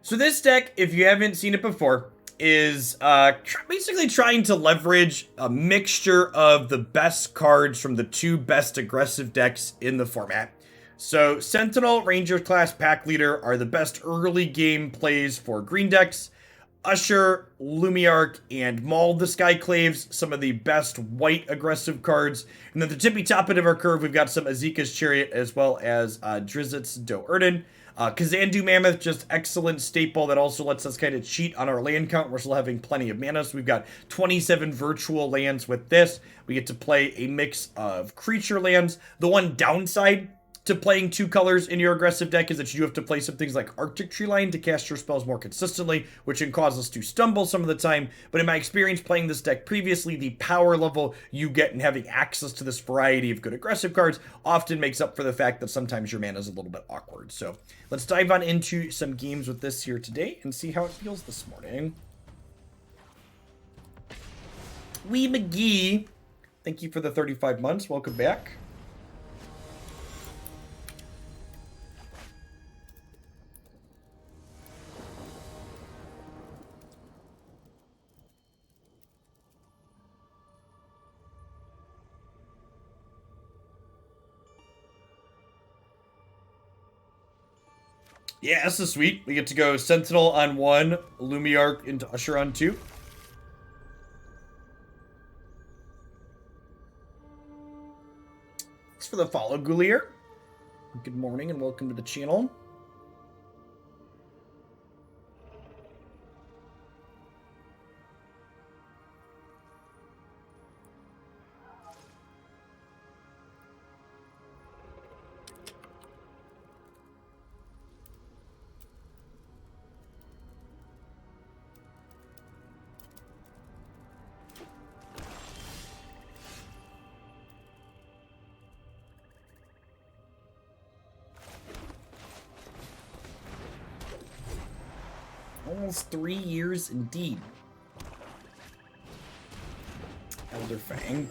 So this deck, if you haven't seen it before, is basically trying to leverage a mixture of the best cards from the two best aggressive decks in the format. So Sentinel, Ranger class pack leader are the best early game plays for green decks. Usher, Luminarch, and Maul the Skyclaves, some of the best white aggressive cards. And then the tippy top of our curve, we've got some Esika's Chariot as well as Drizzt Do'Urden. Kazandu Mammoth, just excellent staple that also lets us kind of cheat on our land count. We're still having plenty of mana, so we've got 27 virtual lands with this. We get to play a mix of creature lands. The one downside to playing two colors in your aggressive deck is that you do have to play some things like Arctic Treeline to cast your spells more consistently, which can cause us to stumble some of the time. But in my experience playing this deck previously, the power level you get in having access to this variety of good aggressive cards often makes up for the fact that sometimes your mana is a little bit awkward. So let's dive on into some games with this here today and see how it feels this morning. Wee McGee, thank you for the 35 months. Welcome back. Yeah, this is sweet. We get to go Sentinel on 1, Luminarch into Usher on 2. Thanks for the follow, Goulier. Good morning and welcome to the channel. Almost 3 years indeed. Elder Fang.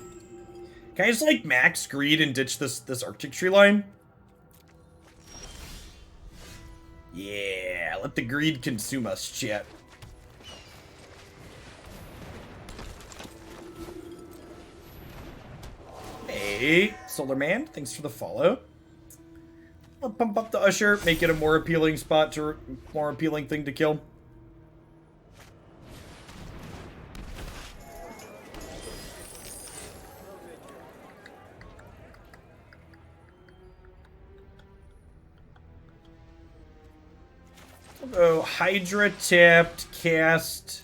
Can I just like max greed and ditch this Arctic Treeline? Yeah, let the greed consume us, chat. Hey, Solar Man, thanks for the follow. I'll pump up the Usher, make it a more appealing spot to more appealing thing to kill. So Hydra tapped, cast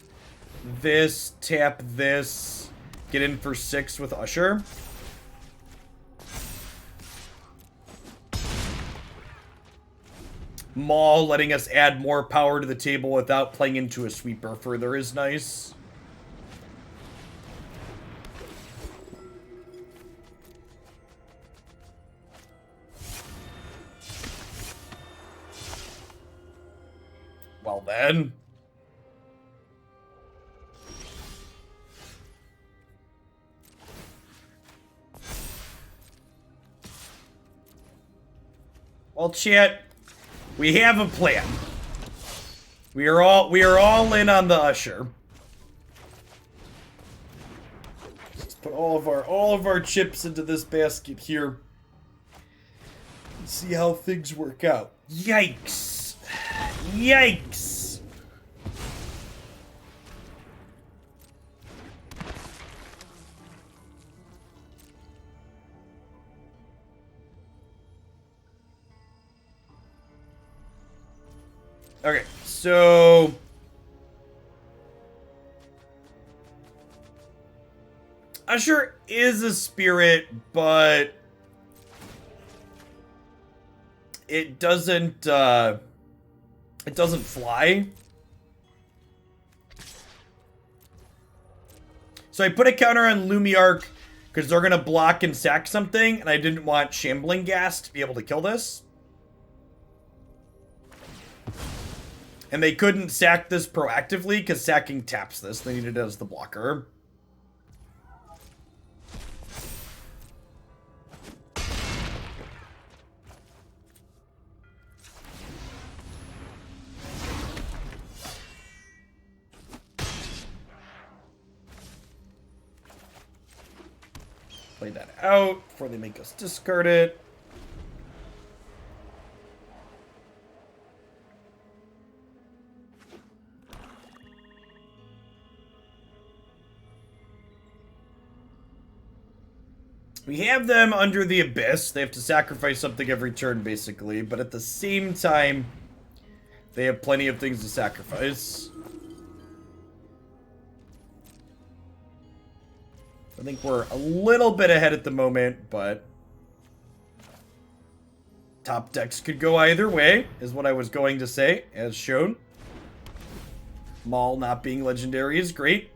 this, tap this, get in for 6 with Usher. Maul letting us add more power to the table without playing into a sweeper further is nice. Well then. Well, chat, we have a plan. We are all in on the Usher. Let's put all of our chips into this basket here. And see how things work out. Yikes. Yikes! Okay, so Usher is a spirit, but it doesn't fly. So I put a counter on Luminarch because they're going to block and sack something, and I didn't want Shambling Gas to be able to kill this. And they couldn't sack this proactively because sacking taps this. They needed it as the blocker. play that out before they make us discard it. We have them under the Abyss. They have to sacrifice something every turn, basically. But at the same time, they have plenty of things to sacrifice. I think we're a little bit ahead at the moment, but top decks could go either way, is what I was going to say, as shown. Maul not being legendary is great.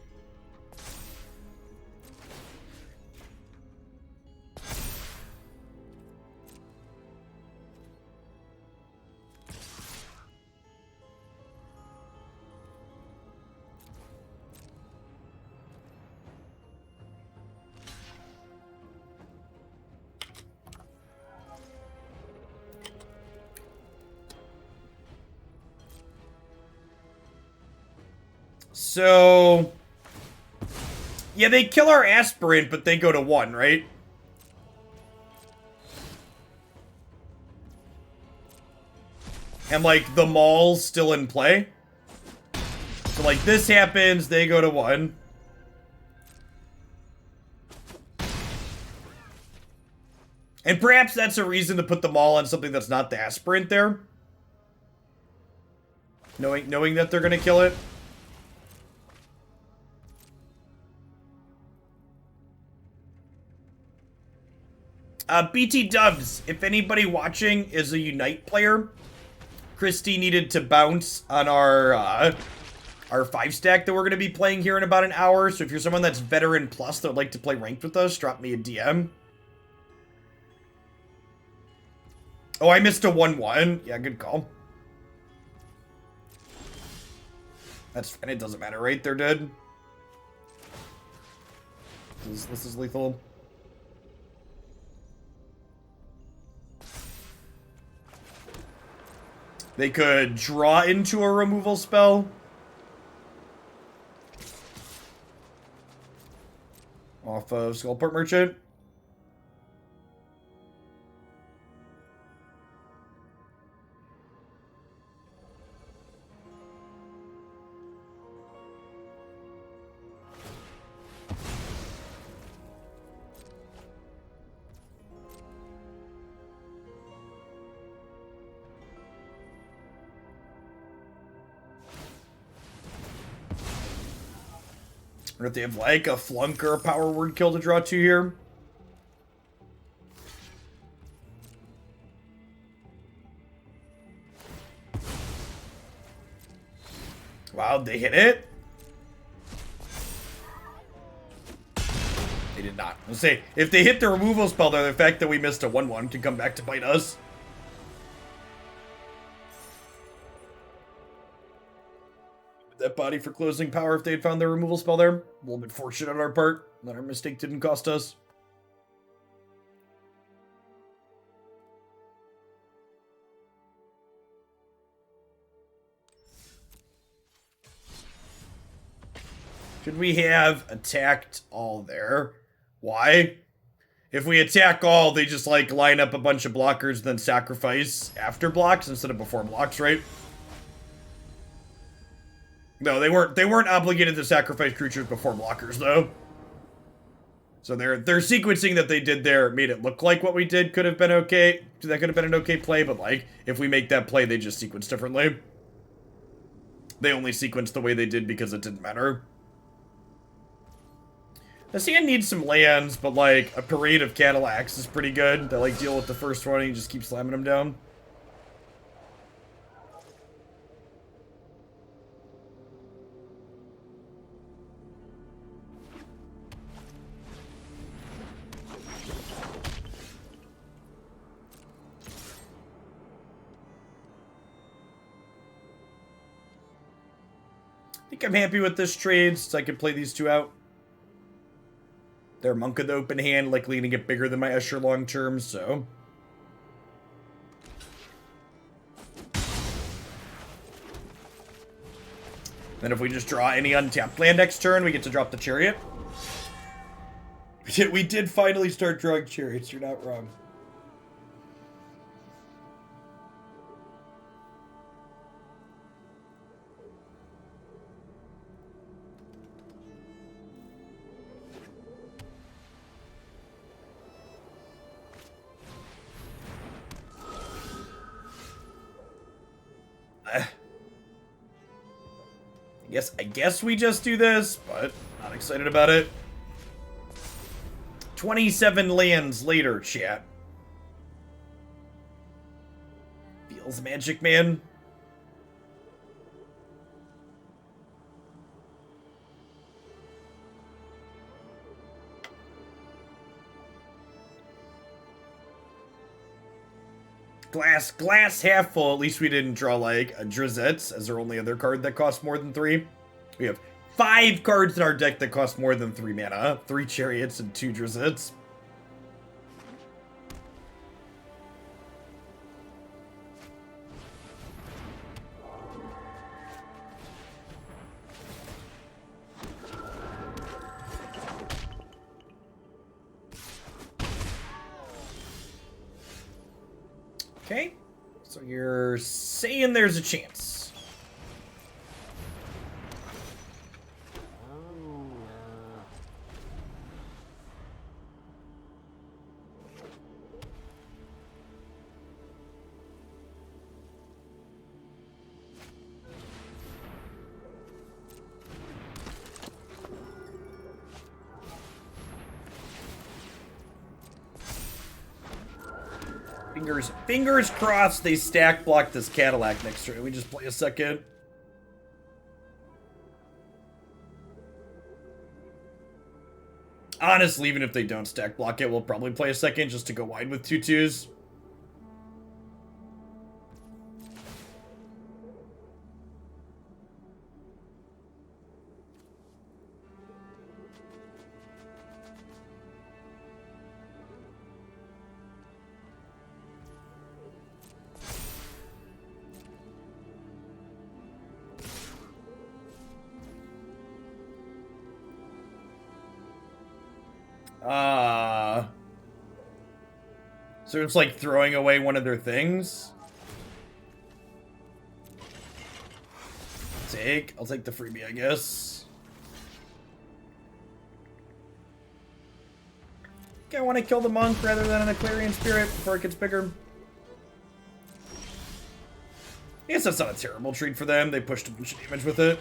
So, yeah, they kill our Aspirant, but they go to 1, right? And, like, the Maul's still in play. So, like, this happens, they go to 1. And perhaps that's a reason to put the Maul on something that's not the Aspirant there. Knowing that they're going to kill it. BT Dubs, if anybody watching is a Unite player, Christy needed to bounce on our 5-stack that we're going to be playing here in about an hour. So if you're someone that's veteran plus that would like to play ranked with us, drop me a DM. Oh, I missed a 1-1. Yeah, good call. That's fine. It doesn't matter, right? They're dead. This is lethal. They could draw into a removal spell. Off of Skullport Merchant. Or if they have like a flunk or a power word kill to draw 2 here. Wow, they hit it? They did not. Let's say, if they hit the removal spell, then the fact that we missed a 1-1 can come back to bite us. That body for closing power if they had found their removal spell there. A little bit fortunate on our part that our mistake didn't cost us. Should we have attacked all there? Why? If we attack all, they just like line up a bunch of blockers, then sacrifice after blocks instead of before blocks, right? No, they weren't obligated to sacrifice creatures before blockers, though. So their sequencing that they did there made it look like what we did could have been okay. That could have been an okay play, but like, if we make that play, they just sequence differently. They only sequenced the way they did because it didn't matter. This hand needs some lands, but like, a Parade of Cadillacs is pretty good. They like deal with the first one and you just keep slamming them down. I think I'm happy with this trade, since I can play these 2 out. Their Monk of the Open Hand likely going to get bigger than my Usher long term, so. Then if we just draw any untapped land next turn, we get to drop the Chariot. We did finally start drawing chariots. You're not wrong. I guess we just do this, but not excited about it. 27 lands later, chat. Feels magic, man. Glass half full. At least we didn't draw like a Drizzt as our only other card that costs more than 3. We have 5 cards in our deck that cost more than 3 mana. 3 Chariots and 2 Drizzt. Okay, so you're saying there's a chance. Fingers crossed they stack block this Cadillac next turn. We just play a second. Honestly, even if they don't stack block it, we'll probably play a second just to go wide with 2/2s. So it's like throwing away one of their things. I'll take the freebie, I guess. Okay, I want to kill the monk rather than an Aquarian Spirit before it gets bigger. I guess that's not a terrible treat for them. They pushed a bunch of damage with it.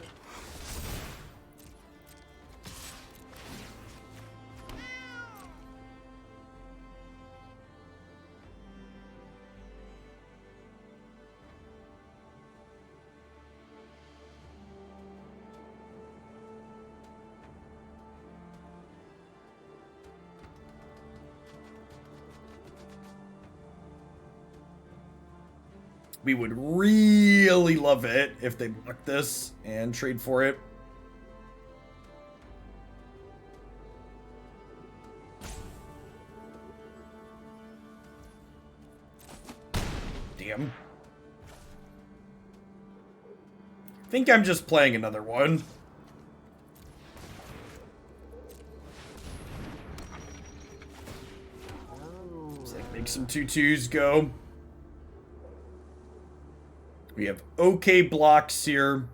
We would really love it if they block this and trade for it. Damn. I think I'm just playing another one. Just like make some 2/2s go. We have okay blocks here.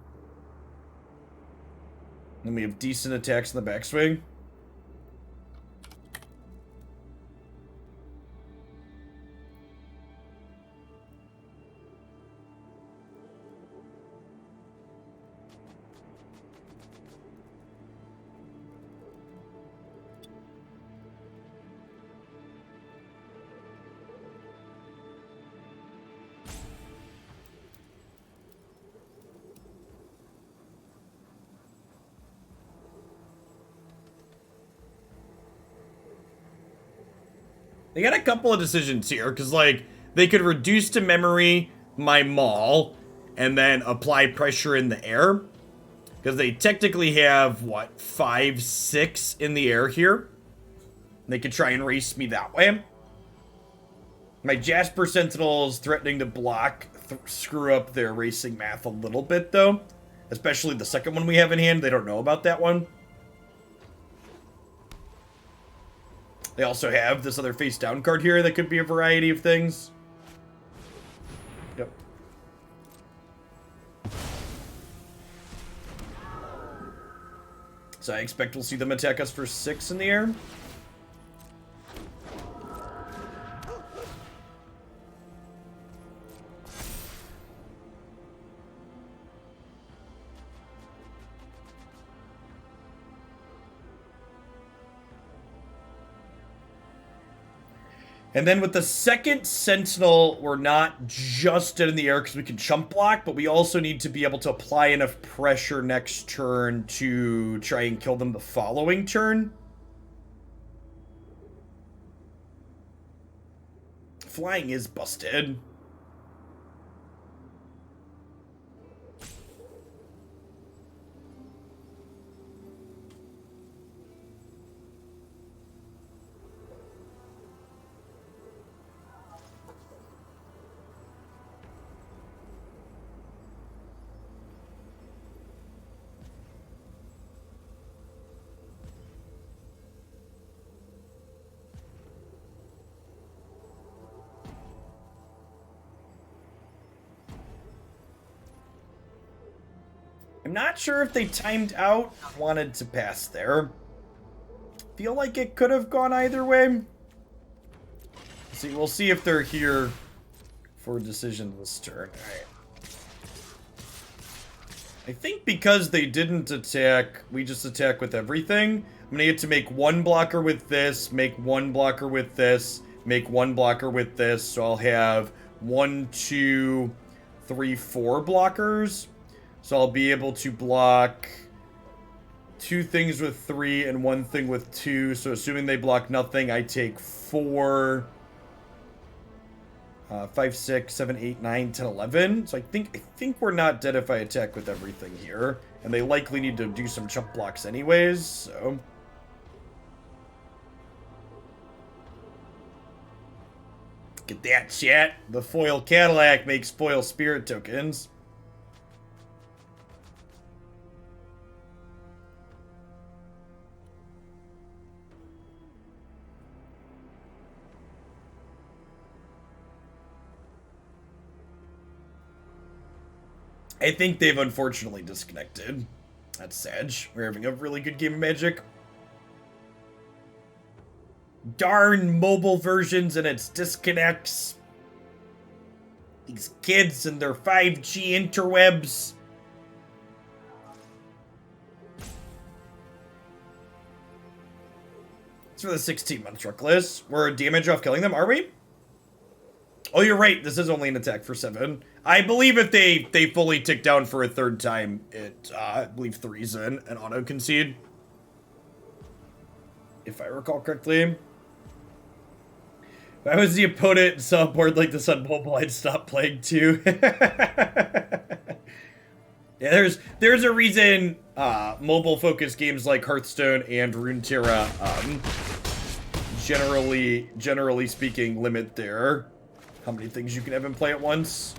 Then we have decent attacks in the backswing. They got a couple of decisions here, because, like, they could reduce to memory my Maul and then apply pressure in the air. Because they technically have, what, 5, 6 in the air here. They could try and race me that way. My Jaspera Sentinel is threatening to block, screw up their racing math a little bit, though. Especially the second one we have in hand. They don't know about that one. They also have this other face down card here that could be a variety of things. Yep. So I expect we'll see them attack us for 6 in the air. And then with the second Sentinel, we're not just dead in the air because we can chump block, but we also need to be able to apply enough pressure next turn to try and kill them the following turn. Flying is busted. I'm not sure if they timed out, wanted to pass there. Feel like it could have gone either way. See, we'll see if they're here for a decision this turn. Alright. I think because they didn't attack, we just attack with everything. I'm gonna get to make one blocker with this, make one blocker with this, make one blocker with this. So I'll have 1, 2, 3, 4 blockers. So I'll be able to block 2 things with 3 and 1 thing with 2. So assuming they block nothing, I take 4, 5, 6, 7, 8, 9, 10, 11. So I think we're not dead if I attack with everything here. And they likely need to do some chump blocks anyways, so... Get that, chat. The foil Cadillac makes foil spirit tokens. I think they've unfortunately disconnected. That's sad. We're having a really good game of Magic. Darn mobile versions and its disconnects. These kids and their 5G interwebs. It's for the 16-month truck list. We're damage off killing them, are we? Oh, you're right. This is only an attack for 7. I believe if they fully tick down for a 3rd time, it, I believe 3's in an auto-concede. If I recall correctly. If I was the opponent and saw a board like this on mobile, I'd stop playing too. Yeah, there's a reason mobile-focused games like Hearthstone and Runeterra generally speaking, limit their how many things you can have in play at once.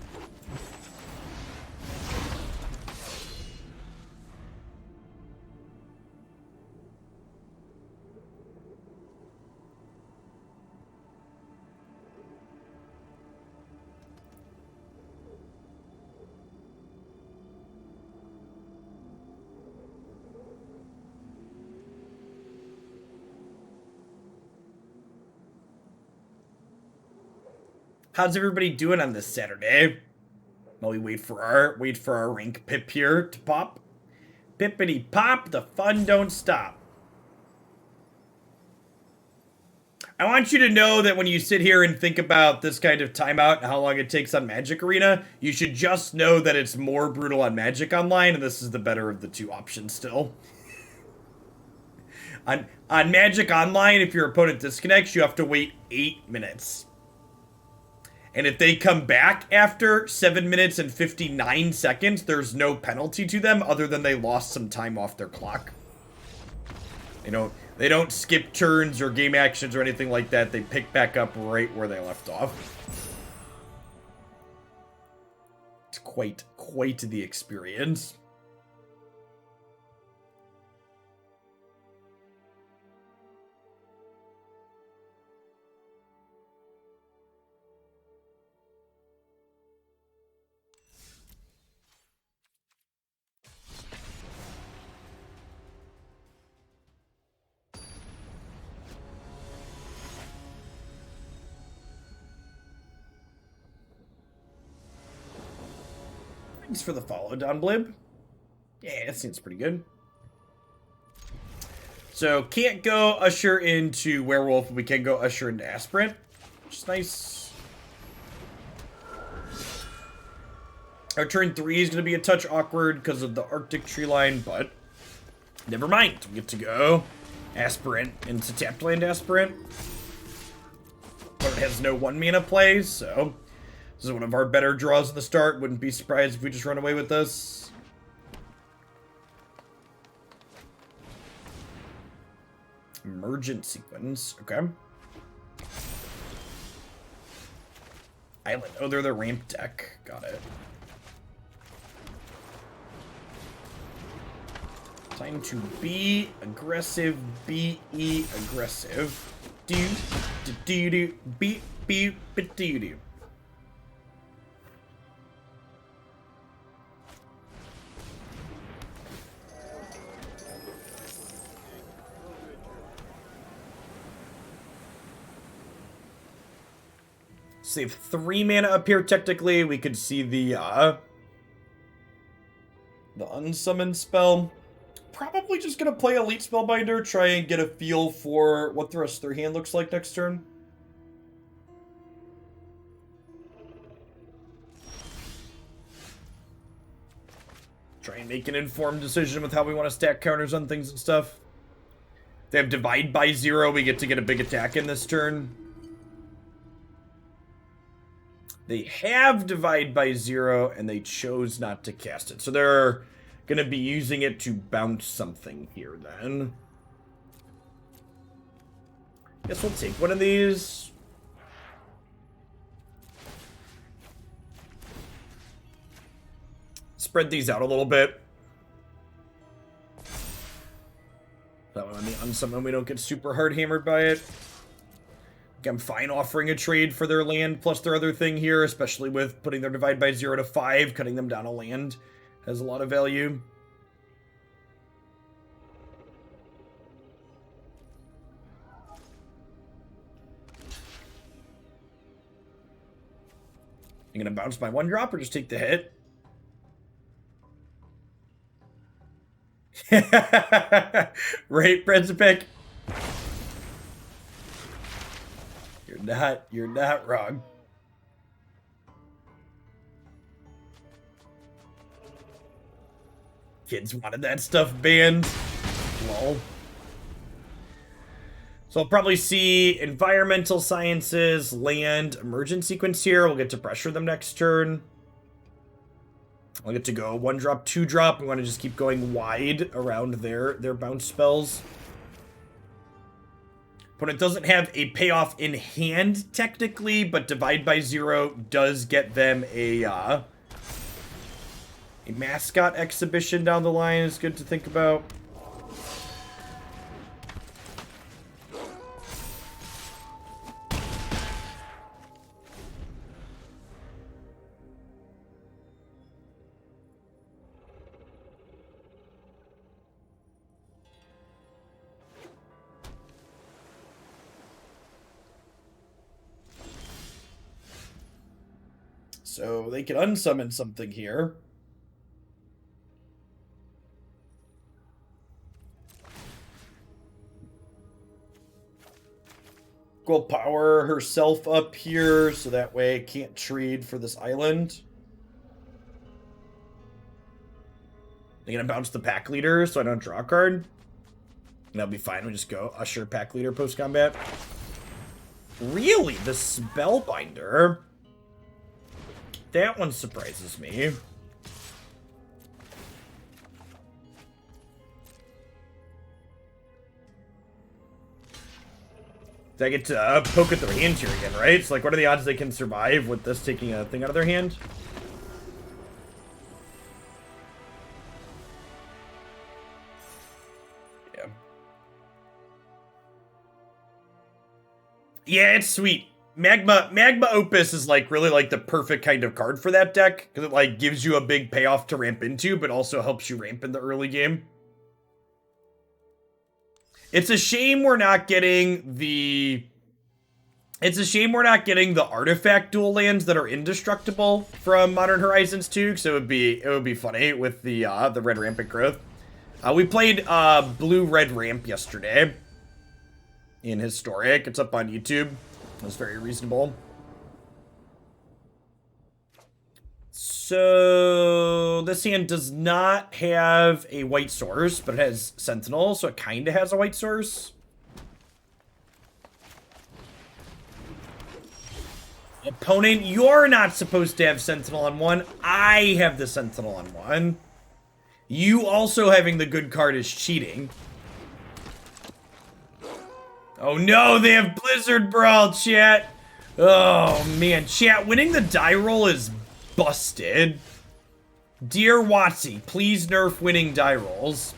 How's everybody doing on this Saturday? While we wait for our rank pip here to pop. Pippity pop, the fun don't stop. I want you to know that when you sit here and think about this kind of timeout and how long it takes on Magic Arena, you should just know that it's more brutal on Magic Online, and this is the better of the 2 options still. On Magic Online, if your opponent disconnects, you have to wait 8 minutes. And if they come back after 7 minutes and 59 seconds, there's no penalty to them other than they lost some time off their clock. They don't skip turns or game actions or anything like that. They pick back up right where they left off. It's quite the experience. Thanks for the follow, Don Blib. Yeah, that seems pretty good. So, can't go Usher into Werewolf, we can go Usher into Aspirant, which is nice. Our turn 3 is going to be a touch awkward because of the Arctic Treeline, but never mind. We get to go Aspirant into tapped land Aspirant. But it has no 1 mana play, so this is one of our better draws at the start. Wouldn't be surprised if we just run away with this. Emergent Sequence, okay. Island, oh, they're the ramp deck, got it. Time to be aggressive, be aggressive. Do be do. Save 3 mana up here. Technically, we could see the unsummoned spell. Probably just gonna play Elite Spellbinder, try and get a feel for what the rest of their hand looks like next turn. Try and make an informed decision with how we want to stack counters on things and stuff. They have Divide by 0, we get to get a big attack in this turn. They have Divide by 0, and they chose not to cast it. So they're gonna be using it to bounce something here, then. Guess we'll take one of these. Spread these out a little bit. That way on the unsummon we don't get super hard hammered by it. I'm fine offering a trade for their land plus their other thing here, especially with putting their Divide by 0 to 5, cutting them down a land has a lot of value. I'm gonna bounce my 1-drop or just take the hit. Right, Principic? You're not wrong. Kids wanted that stuff banned. Lol. So I'll probably see Environmental Sciences, Land, Emergent Sequence here. We'll get to pressure them next turn. I'll get to go 1-drop, 2-drop. We want to just keep going wide around their bounce spells. Opponent doesn't have a payoff in hand, technically, but Divide by 0 does get them a mascot exhibition down the line. Is good to think about. So they can unsummon something here. Go power herself up here, so that way I can't trade for this island. They're gonna bounce the pack leader, so I don't draw a card. And that'll be fine. We just go Usher pack leader post combat. Really? The Spellbinder? That one surprises me. I get to poke at their hand here again, right? So, like, what are the odds they can survive with this taking a thing out of their hand? Yeah. Yeah, it's sweet. Magma Opus is, like, really, like, the perfect kind of card for that deck. Because it, like, gives you a big payoff to ramp into, but also helps you ramp in the early game. It's a shame we're not getting the It's a shame we're not getting the artifact dual lands that are indestructible from Modern Horizons 2, because it would be funny with the red rampant growth. We played blue-red ramp yesterday in Historic. It's up on YouTube. It was very reasonable. So this hand does not have a white source, but it has Sentinel, so it kind of has a white source. Opponent, you're not supposed to have Sentinel on one. I have the Sentinel on one. You also having the good card is cheating. Oh no, they have Blizzard Brawl, chat. Oh man, chat, winning the die roll is busted. Dear Watsy, please nerf winning die rolls.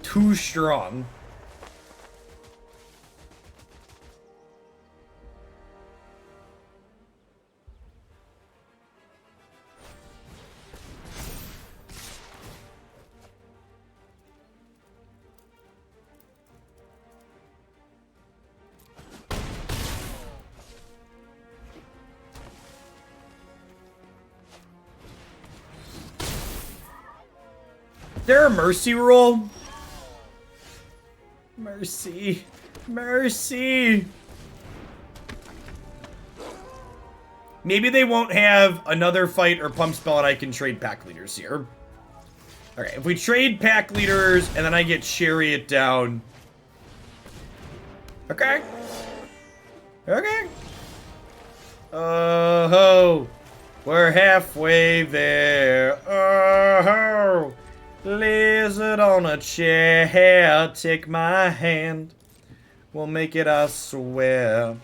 Too strong. There a mercy roll? Mercy. Mercy. Maybe they won't have another fight or pump spell and I can trade pack leaders here. Okay, if we trade pack leaders and then I get Chariot down. Okay. Okay. Oh-ho. We're halfway there. Oh-ho. Lizard on a chair, take my hand. We'll make it, I swear.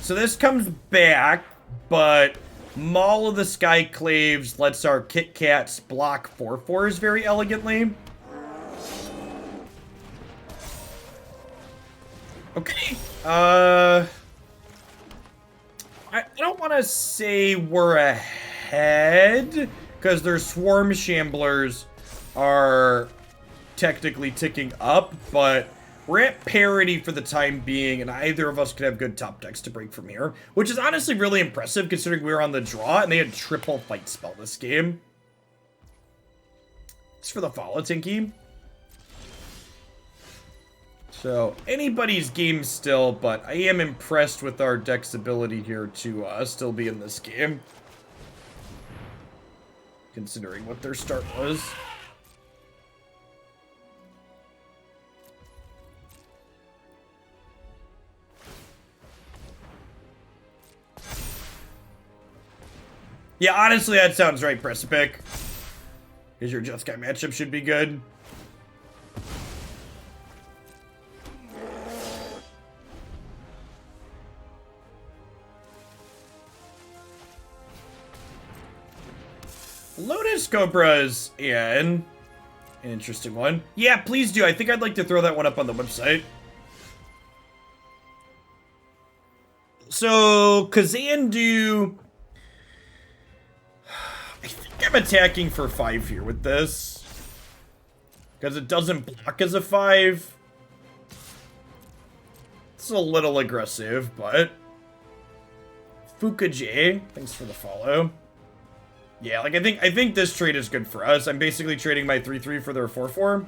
So this comes back, but Maul of the Skyclaves lets our Kit Kats block 4/4s very elegantly. Okay. I don't want to say we're ahead, because their Swarm Shamblers are technically ticking up, but we're at parity for the time being, and either of us could have good top decks to break from here, which is honestly really impressive considering we were on the draw, and they had triple fight spell this game. It's for the follow, Tinky. So, anybody's game still, but I am impressed with our deck's ability here to still be in this game. Considering what their start was. Yeah, honestly, that sounds right, Precipic. Because your Jeskai matchup should be good. Lotus Cobra's in. An interesting one. Yeah, please do. I think I'd like to throw that one up on the website. So, Kazandu... I think I'm attacking for 5 here with this. Because it doesn't block as a 5. It's a little aggressive, but... Fukaje, thanks for the follow. Yeah, like, I think this trade is good for us. I'm basically trading my 3/3 for their 4/4.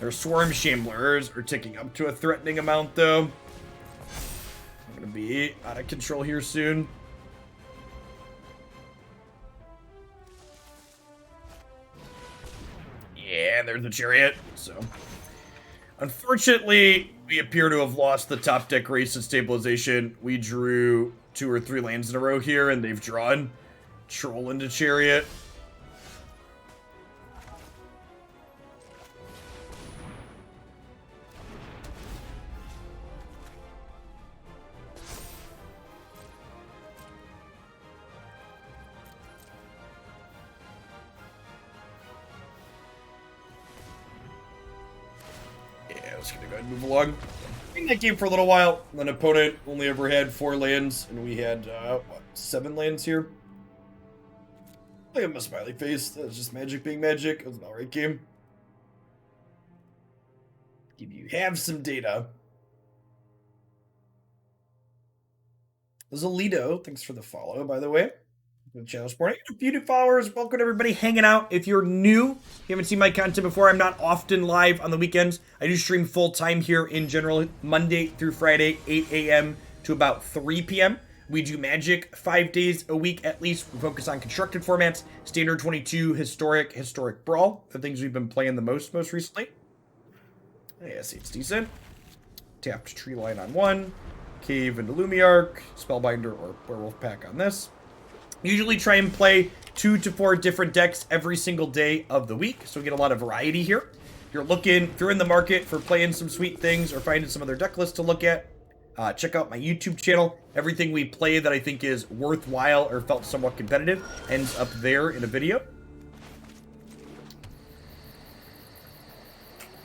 Their Swarm Shamblers are ticking up to a threatening amount, though. I'm gonna be out of control here soon. Yeah, there's the Chariot, so... Unfortunately, we appear to have lost the top deck race and stabilization. We drew 2 or 3 lands in a row here, and they've drawn Troll into Chariot. Yeah, let's gonna go ahead and move along. In that game for a little while, an opponent only ever had 4 lands, and we had, 7 lands here. I got my smiley face. That was just magic being magic. It was an alright game. Give you have some data. There's Alito. Thanks for the follow, by the way. The channel supporting a few new followers. Welcome to everybody hanging out. If you're new, you haven't seen my content before, I'm not often live on the weekends. I do stream full time here in general, Monday through Friday, 8 a.m. to about 3 p.m. We do Magic 5 days a week at least. We focus on constructed formats, Standard 22, Historic Brawl, the things we've been playing the most recently. Yeah, see, it's decent. Tapped Treeline on 1, Cave into Luminarch, Spellbinder or Werewolf pack on this. Usually try and play 2 to 4 different decks every single day of the week, so we get a lot of variety here. If you're in the market for playing some sweet things or finding some other deck lists to look at, check out my YouTube channel. Everything we play that I think is worthwhile or felt somewhat competitive ends up there in a video.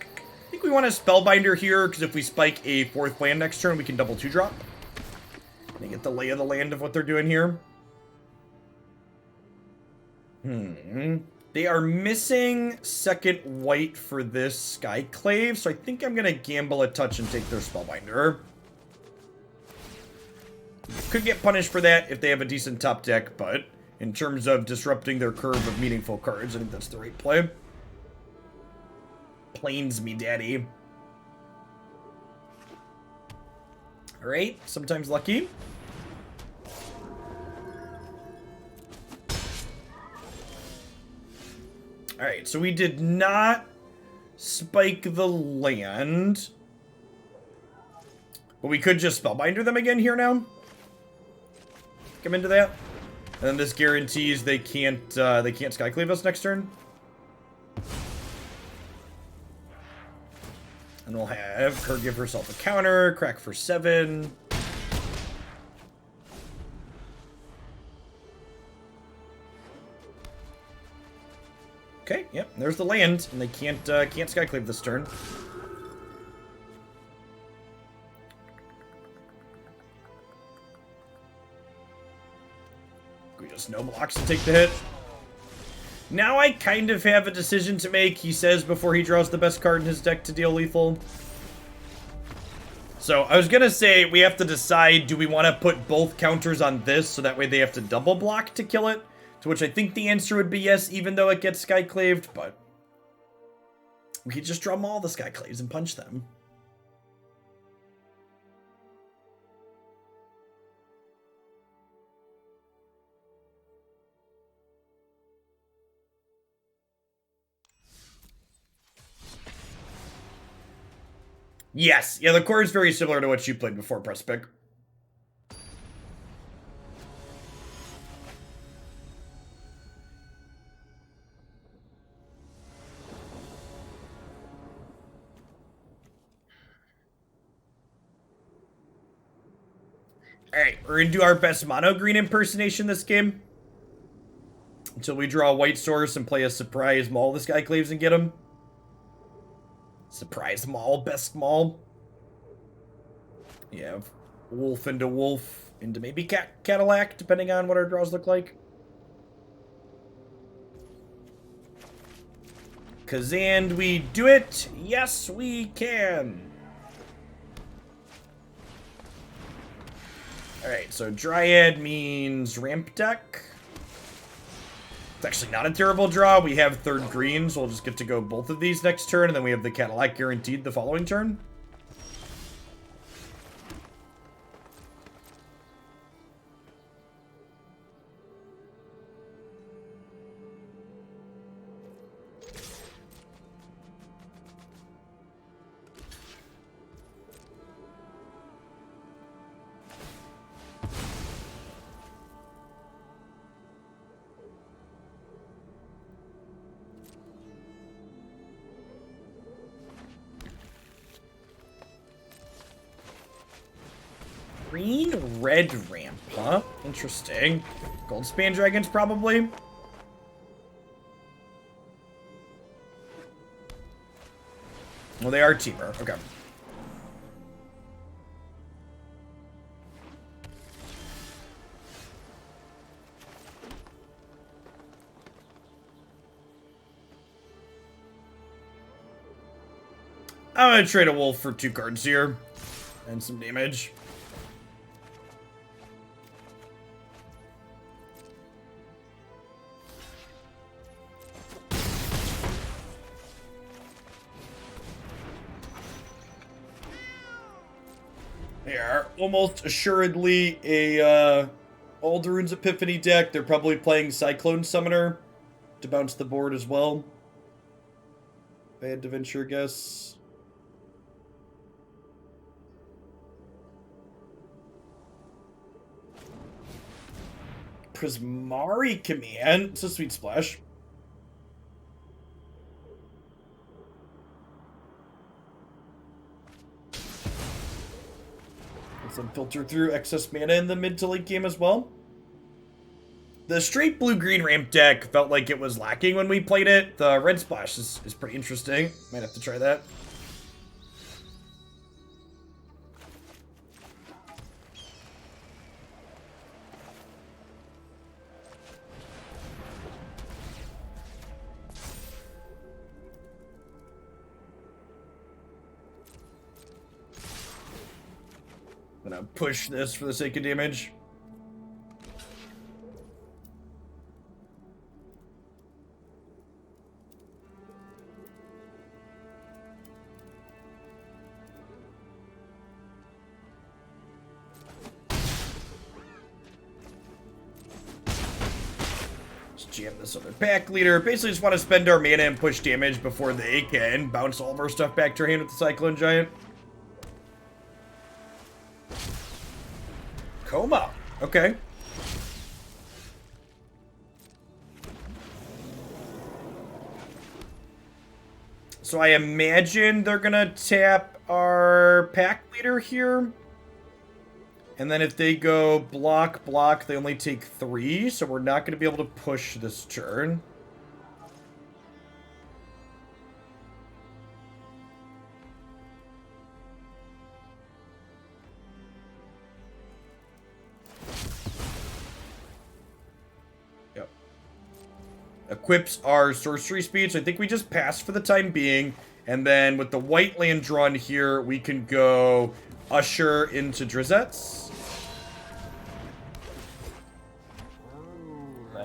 I think we want a Spellbinder here, because if we spike a 4th land next turn, we can double 2-drop. Let me get the lay of the land of what they're doing here. They are missing 2nd white for this Skyclave, so I think I'm going to gamble a touch and take their Spellbinder. Could get punished for that if they have a decent top deck, but in terms of disrupting their curve of meaningful cards, I think that's the right play. Plains me, daddy. Alright, sometimes lucky. Alright, so we did not spike the land. But we could just Spellbinder them again here now. Come into that. And then this guarantees they can't Skyclave us next turn. And we'll have her give herself a counter, crack for 7. Okay, yep, there's the land, and they can't Skyclave this turn. We just no blocks to take the hit. Now I kind of have a decision to make, he says before he draws the best card in his deck to deal lethal. So I was gonna say we have to decide, do we want to put both counters on this so that way they have to double block to kill it? To which I think the answer would be yes, even though it gets Skyclaved, but we could just draw all the Skyclaves and punch them. Yes, yeah, the core is very similar to what you played before, press pick. Alright, we're gonna do our best mono green impersonation this game. Until we draw a white source and play a surprise Maul this guy Skyclaves and get him. Surprise Maul, best Maul. Yeah, Wolf into Wolf into maybe Cadillac, depending on what our draws look like. Kazand, we do it? Yes, we can. Alright, so Dryad means ramp deck. It's actually not a terrible draw. We have 3rd green, so we'll just get to go both of these next turn, and then we have the Cadillac guaranteed the following turn. Green, red ramp, huh? Interesting. Gold Span Dragons, probably. Well, they are cheaper. Okay. I'm gonna trade a wolf for 2 cards here. And some damage. They are almost assuredly a Alderun's Epiphany deck. They're probably playing Cyclone Summoner to bounce the board as well. If I had to venture a guess. Prismari Command. It's a sweet splash. Let's then filter through excess mana in the mid to late game as well. The straight blue-green ramp deck felt like it was lacking when we played it. The red splash is pretty interesting. Might have to try that. I'm gonna push this for the sake of damage. Jam this other pack leader. Basically just want to spend our mana and push damage before they can bounce all of our stuff back to our hand with the Cyclone Giant. Coma. Okay. So I imagine they're gonna tap our pack leader here. And then if they go block, block, they only take 3, so we're not going to be able to push this turn. Yep. Equips our sorcery speed, so I think we just pass for the time being. And then with the white land drawn here, we can go Usher into Drizzt's.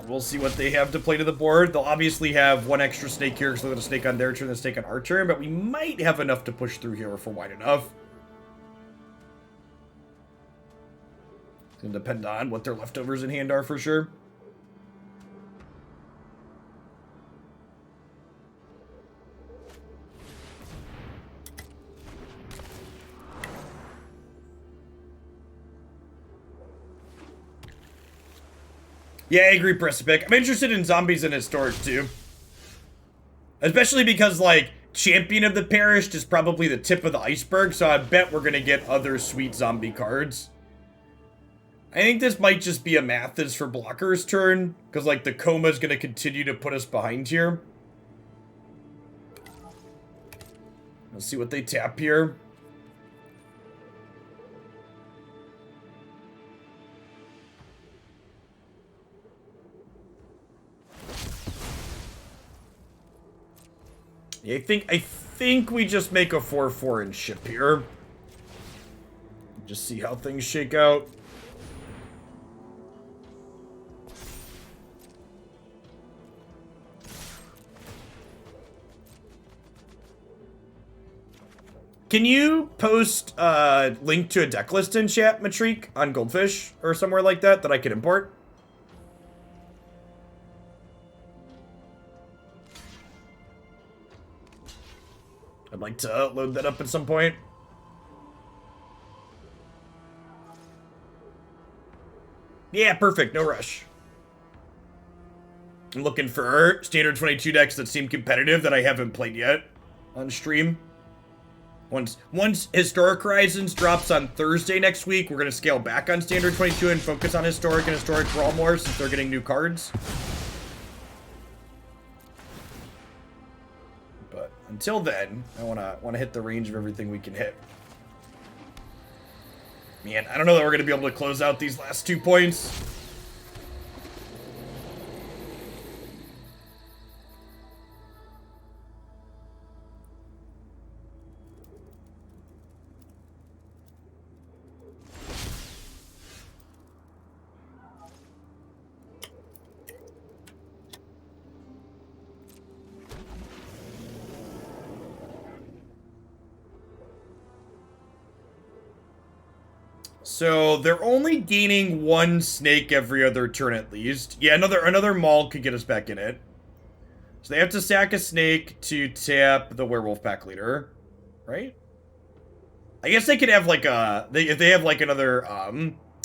We'll see what they have to play to the board. They'll obviously have 1 extra snake here, because they're going to snake on their turn and snake on our turn, but we might have enough to push through here if we're wide enough. It's going to depend on what their leftovers in hand are for sure. Yeah, I agree, Precipic. I'm interested in zombies and historic, too. Especially because, like, Champion of the Perished is probably the tip of the iceberg, so I bet we're gonna get other sweet zombie cards. I think this might just be a Mathis for Blocker's turn, because, like, the Coma's gonna continue to put us behind here. Let's see what they tap here. Yeah, I think we just make a 4/4 and ship here. Just see how things shake out. Can you post a link to a deck list in chat, Matrique, on Goldfish or somewhere like that I could import? I'd like to load that up at some point. Yeah, perfect. No rush. I'm looking for standard 22 decks that seem competitive that I haven't played yet on stream. Once Historic Horizons drops on Thursday next week, we're going to scale back on standard 22 and focus on Historic and Historic Brawl more since they're getting new cards. But until then, I wanna hit the range of everything we can hit. Man, I don't know that we're going to be able to close out these last 2 points. So they're only gaining one snake every other turn at least. Yeah, another Maul could get us back in it. So they have to sack a snake to tap the Werewolf pack leader, right? I guess they could have like if they have like another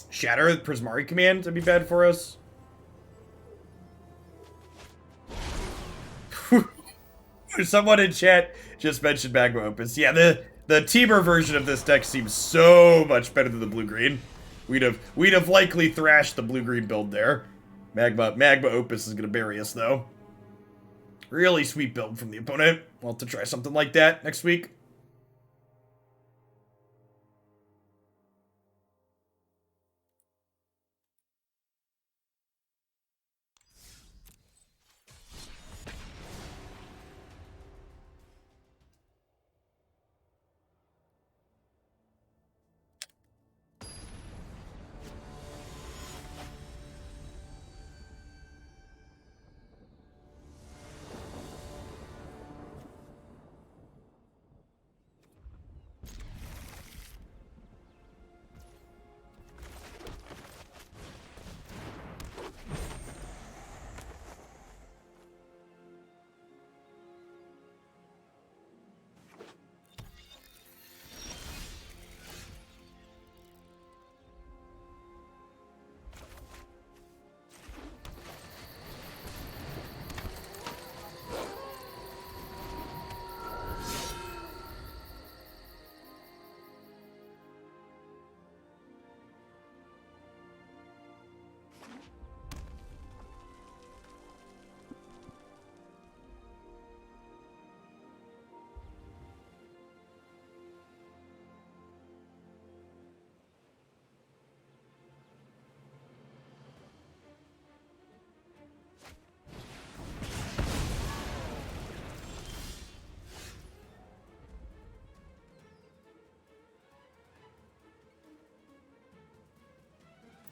Shatter Prismari command, that'd be bad for us. Someone in chat just mentioned Magma Opus. Yeah, the Teamer version of this deck seems so much better than the blue-green. We'd have likely thrashed the blue-green build there. Magma Opus is gonna bury us though. Really sweet build from the opponent. We'll have to try something like that next week.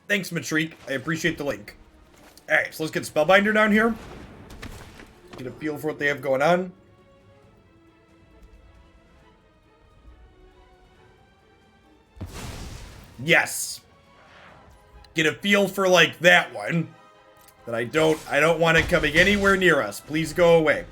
Thanks, Matreek. I appreciate the link. Alright, so let's get Spellbinder down here. Get a feel for what they have going on. Yes. Get a feel for like that one. That I don't want it coming anywhere near us. Please go away.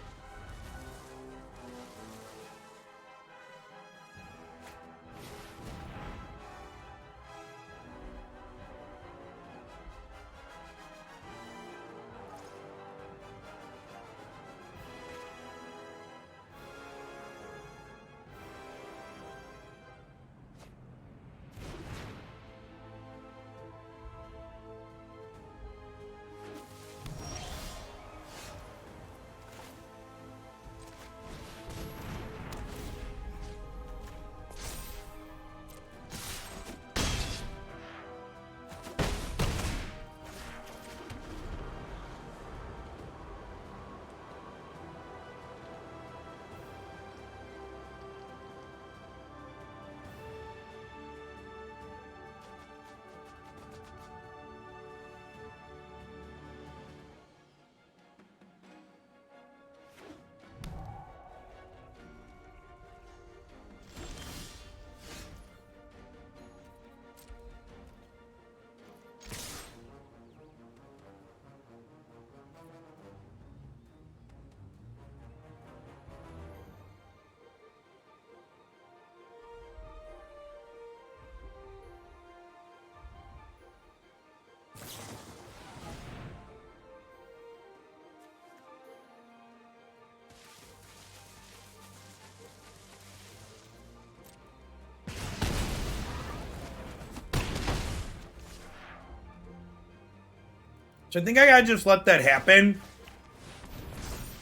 So I think I gotta just let that happen.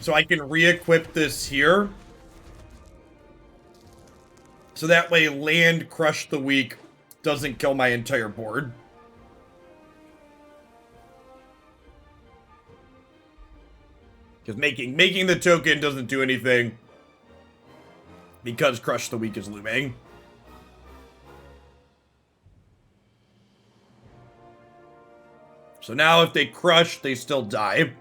So I can re-equip this here. So that way land Crush the Weak doesn't kill my entire board. Because making the token doesn't do anything. Because Crush the Weak is looming. So now if they crush, they still die.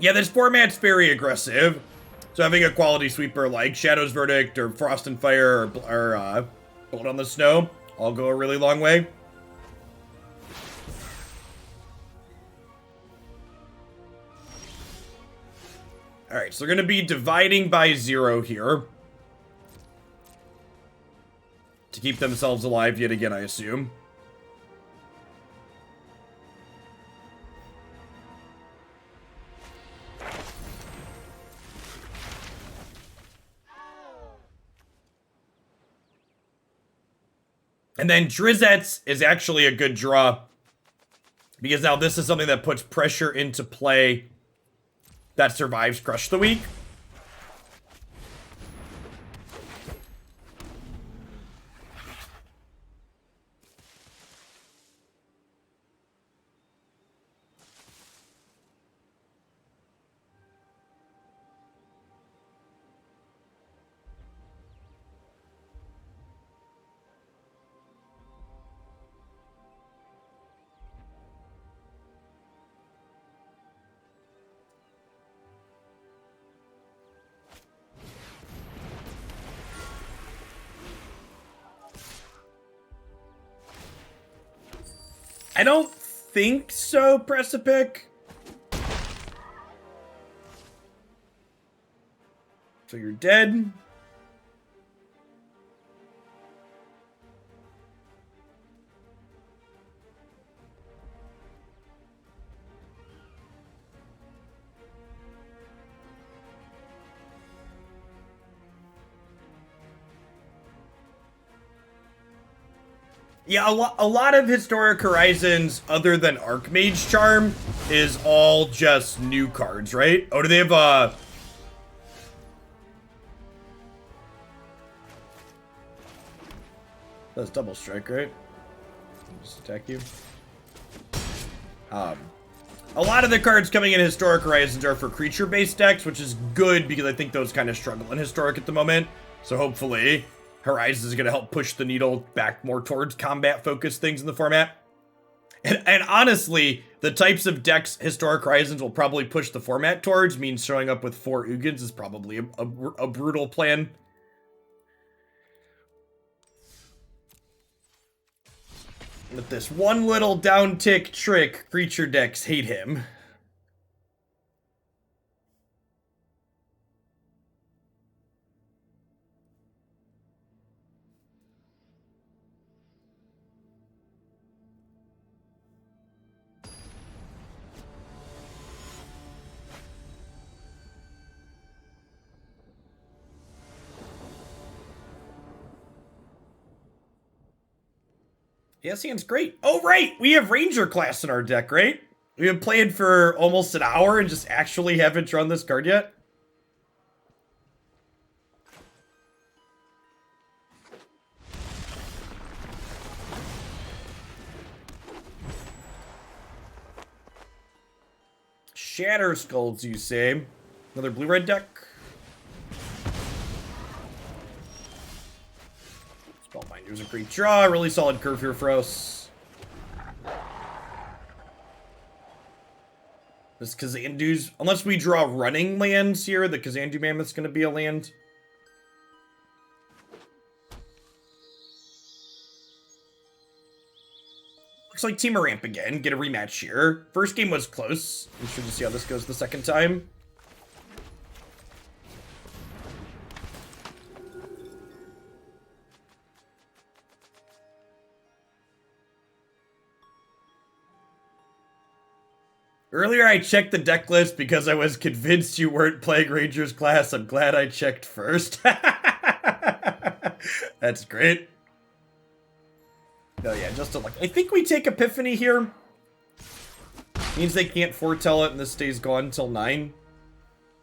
Yeah, this format's very aggressive. So having a quality sweeper like Shadow's Verdict or Frost and Fire or Blood on the Snow all go a really long way. Alright, so they're going to be dividing by 0 here. To keep themselves alive yet again, I assume. And then Drizzt is actually a good draw. Because now this is something that puts pressure into play that survives Crush the Weak. I don't think so, Precipic. So you're dead. Yeah, a lot of Historic Horizons, other than Archmage Charm, is all just new cards, right? Oh, do they have, that's double strike, right? Just attack you. A lot of the cards coming in Historic Horizons are for creature-based decks, which is good because I think those kind of struggle in Historic at the moment. So hopefully Horizons is going to help push the needle back more towards combat-focused things in the format. And honestly, the types of decks Historic Horizons will probably push the format towards means showing up with 4 Ugins is probably a brutal plan. With this one little down-tick trick, creature decks hate him. Yeah, seems great. Oh, right! We have Ranger class in our deck, right? We have played for almost an hour and just actually haven't drawn this card yet. Shatter Skulls, you say? Another blue-red deck? Spellbinder's a great draw. Really solid curve here for us. This Kazandu's... Unless we draw running lands here, the Kazandu Mammoth's going to be a land. Looks like Team Ramp again. Get a rematch here. First game was close. I'm sure to see how this goes the second time. Earlier I checked the deck list because I was convinced you weren't playing Rangers class. I'm glad I checked first. That's great. No, yeah, just a luck. I think we take Epiphany here. Means they can't foretell it and this stays gone until 9.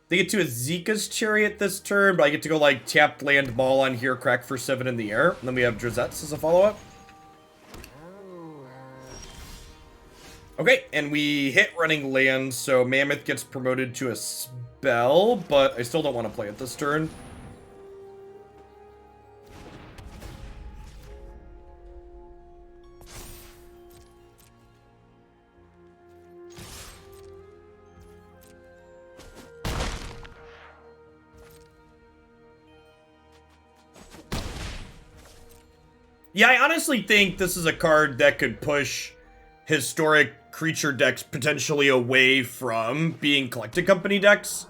They get to Esika's Chariot this turn, but I get to go like tapped land Maul on here, crack for 7 in the air. And then we have Drizzt as a follow-up. Okay, and we hit running land, so Mammoth gets promoted to a spell, but I still don't want to play it this turn. Yeah, I honestly think this is a card that could push historic creature decks potentially away from being collected company decks.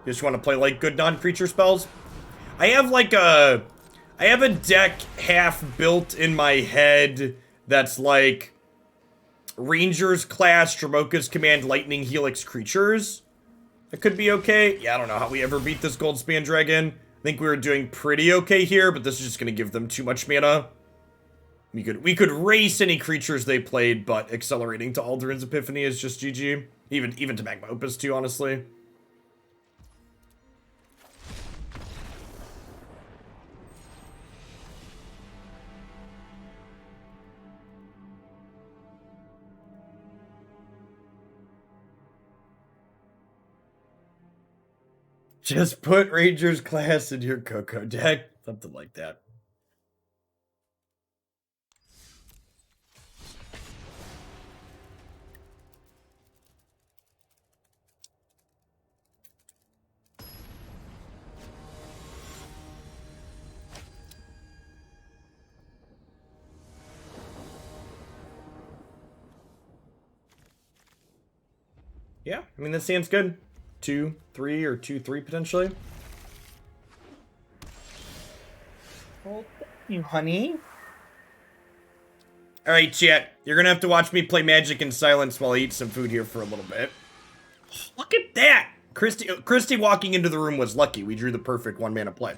You just want to play like good non-creature spells. I have like I have a deck half built in my head that's like Rangers class, Dromoka's Command, Lightning Helix creatures. That could be okay. Yeah, I don't know how we ever beat this Goldspan Dragon. I think we were doing pretty okay here, but this is just gonna give them too much mana. We could race any creatures they played, but accelerating to Aldrin's Epiphany is just GG. Even to Magma Opus too, honestly. Just put Rangers class in your Coco deck. Something like that. Yeah, I mean, this sounds good. 2-3 or 2-3 potentially. Well, thank you, honey. All right, chat. You're gonna have to watch me play Magic in silence while I eat some food here for a little bit. Look at that! Christy walking into the room was lucky. We drew the perfect 1-mana play.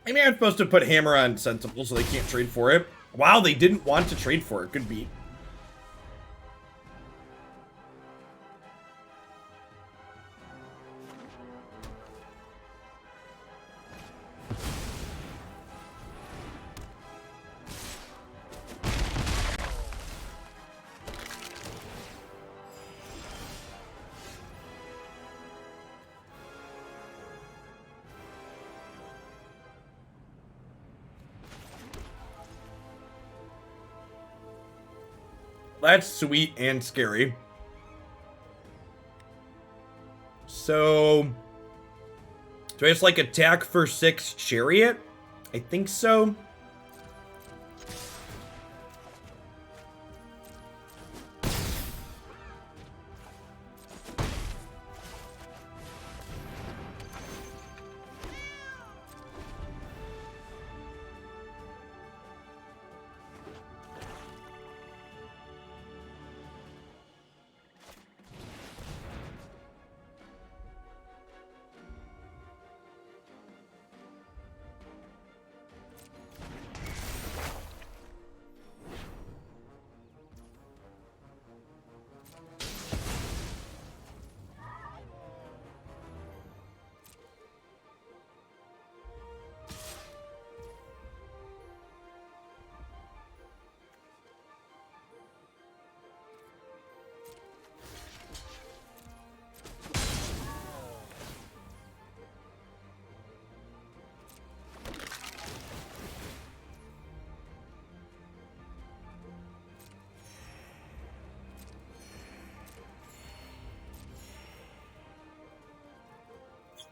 Maybe I'm supposed to put Hammer on Sentinel so they can't trade for it. Wow, they didn't want to trade for it. Good beat. That's sweet and scary. So, do I just like attack for 6 Chariot? I think so.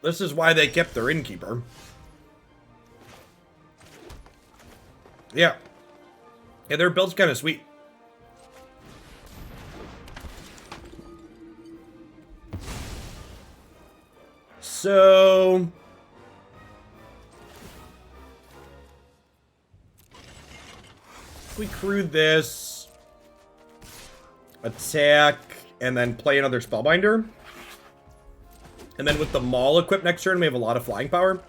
This is why they kept their innkeeper. Yeah. Yeah, their build's kind of sweet. So... we crew this. Attack and then play another Spellbinder. And then with the Maul equipped next turn, we have a lot of flying power.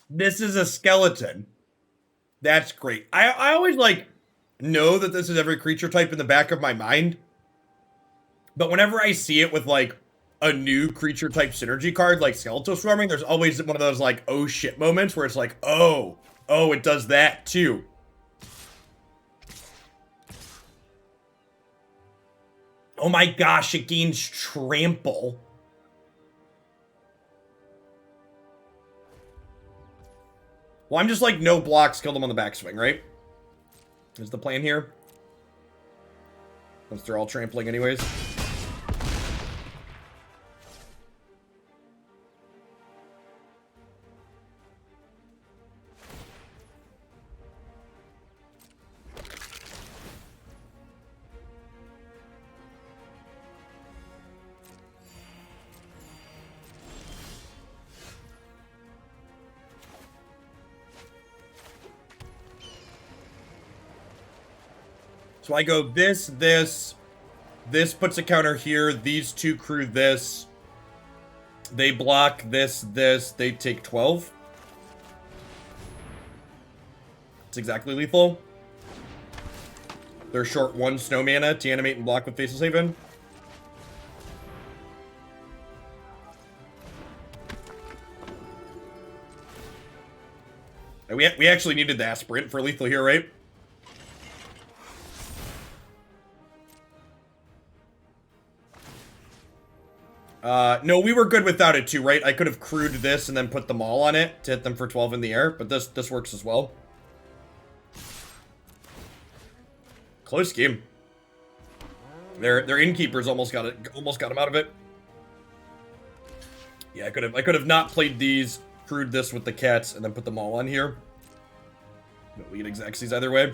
This is a skeleton. That's great. I always, like, know that this is every creature type in the back of my mind. But whenever I see it with, like, a new creature type synergy card, like Skeletal Swarming, there's always one of those, like, oh shit moments where it's like, oh, it does that too. Oh my gosh, it gains Trample. Well, I'm just like, no blocks, kill them on the backswing, right? Is the plan here? Once they're all trampling anyways. So I go this puts a counter here, these two crew this. They block this, they take 12. It's exactly lethal. They're short 1 snow mana to animate and block with Faceless Haven. We actually needed the Aspirant for lethal here, right? No, we were good without it too, right? I could have crewed this and then put the Maul on it to hit them for 12 in the air, but this works as well. Close game. Their Innkeepers almost got him out of it. Yeah, I could have not played these, crewed this with the cats, and then put the Maul on here. But we get Exaxes either way.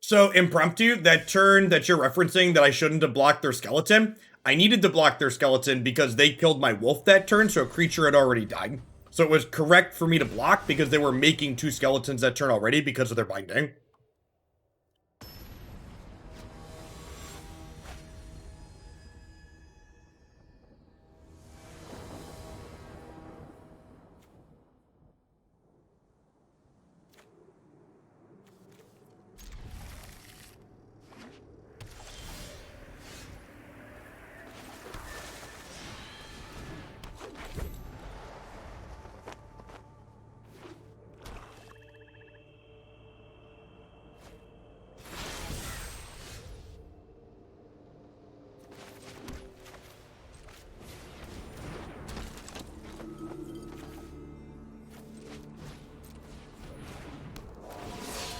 So, impromptu, that turn that you're referencing that I shouldn't have blocked their skeleton, I needed to block their skeleton because they killed my wolf that turn, so a creature had already died. So it was correct for me to block because they were making 2 skeletons that turn already because of their binding.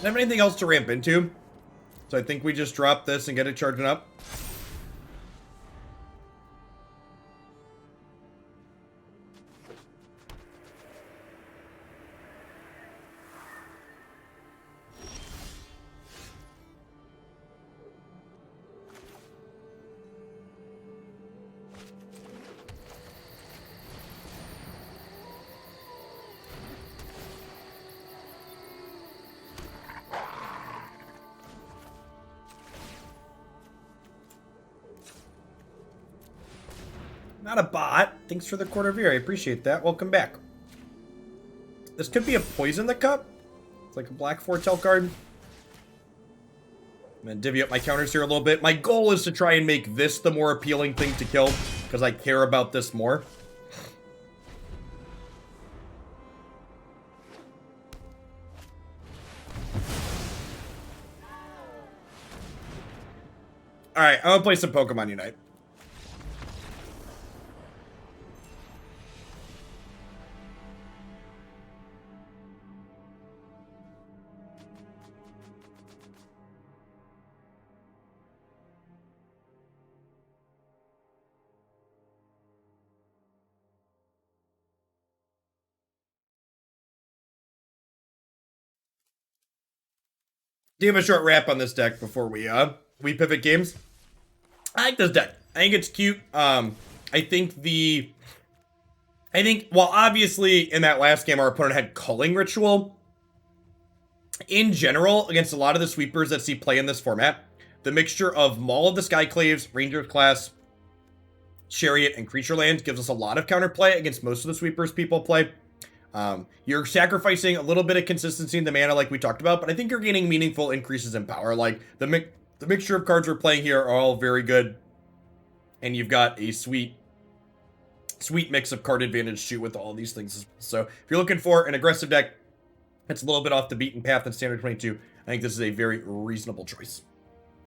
Do I have anything else to ramp into? So I think we just drop this and get it charging up. not a bot. Thanks for the quarter of ear. I appreciate that. Welcome back. This could be a Poison the Cup. It's like a black foretell card. I'm going to divvy up my counters here a little bit. My goal is to try and make this the more appealing thing to kill, because I care about this more. Alright, I'm going to play some Pokemon Unite. Do you have a short wrap on this deck before we pivot games? I like this deck. I think it's cute. I think while obviously in that last game our opponent had Culling Ritual, in general, against a lot of the sweepers that see play in this format, the mixture of Maul of the Skyclaves, Ranger class, Chariot, and Creature Lands gives us a lot of counterplay against most of the sweepers people play. You're sacrificing a little bit of consistency in the mana like we talked about, but I think you're gaining meaningful increases in power. Like, the mixture of cards we're playing here are all very good, and you've got a sweet mix of card advantage too with all these things. So if you're looking for an aggressive deck, it's a little bit off the beaten path in Standard 22, I think this is a very reasonable choice.